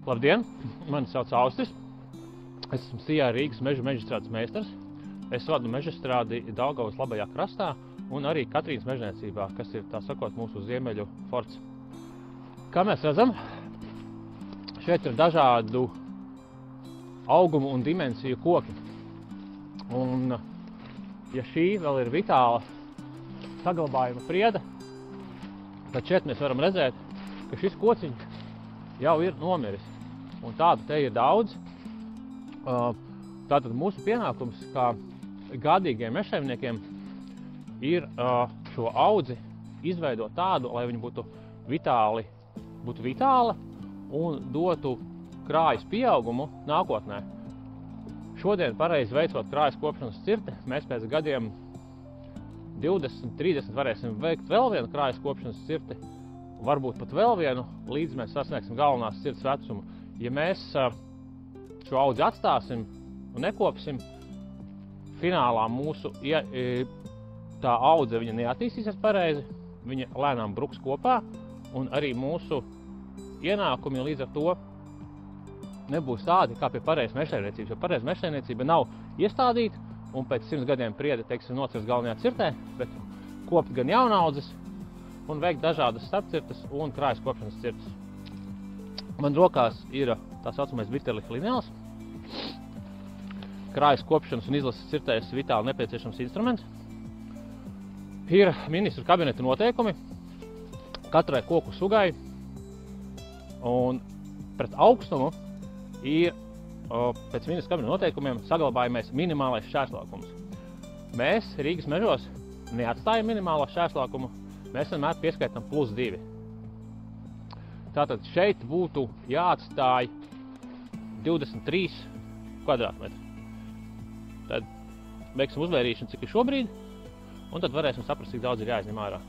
Labdien! Mani sauc Austis. Es esmu Sijā Rīgas mežastrādes meistars. Es vadu mežastrādi Daugavas labajā krastā un arī Katrīnas mežniecībā, kas ir, tā sakot, mūsu ziemeļu forts. Kā mēs redzam, šeit ir dažādu augumu un dimensiju koki. Un, ja šī vēl ir vitāla saglabājuma prieda, tad šeit mēs varam redzēt, ka šis kociņš jau ir nomiris. Un tādu te ir daudz. Tātad mūsu pienākums kā gādīgiem mežsaimniekiem ir šo audzi izveidot tādu, lai viņi būtu vitāla un dotu krājas pieaugumu nākotnē. Šodien pareizi veicot krājas kopšanas cirti, mēs pēc gadiem 20, 30 varēsim veikt vēl vienu krājas kopšanas cirti, varbūt pat vēl vienu, līdz mēs sasniegsim galvenās cirts vecumu. Ja mēs šo audzi atstāsim un nekopsim, finālā mūsu tā audze viņa neattīstīsies pareizi, viņa lēnām bruks kopā, un arī mūsu ienākumi līdz ar to nebūs tādi kā pie pareizas mežsaimniecības, jo pareiza mežsaimniecība nav iestādīta un pēc 100 gadiem priede, teiksim, nocirst galvenajā cirtē, bet kopt gan jaunaudzes un veikt dažādas starpcirtes un krājas kopšanas cirtes. Man rokās ir tā saucamais Viterlich lineāls. Krājas kopšanas un izlases cirtēs vitāli nepieciešams instruments. Ir ministru kabineta noteikumi katrai koku sugai, un pret augstumu ir pēc ministru kabineta noteikumiem saglabājamais minimālais šķērslaukums. Mēs Rīgas mežos neatstājam minimālo šķērslaukumu, mēs vienmēr pieskaitam +2. Tātad šeit būtu jāatstāj 23 kvadrātmetri. Tad veiksim uzvērīšanu, cik ir šobrīd, un tad varēsim saprast, cik daudz ir jāizņem ārā.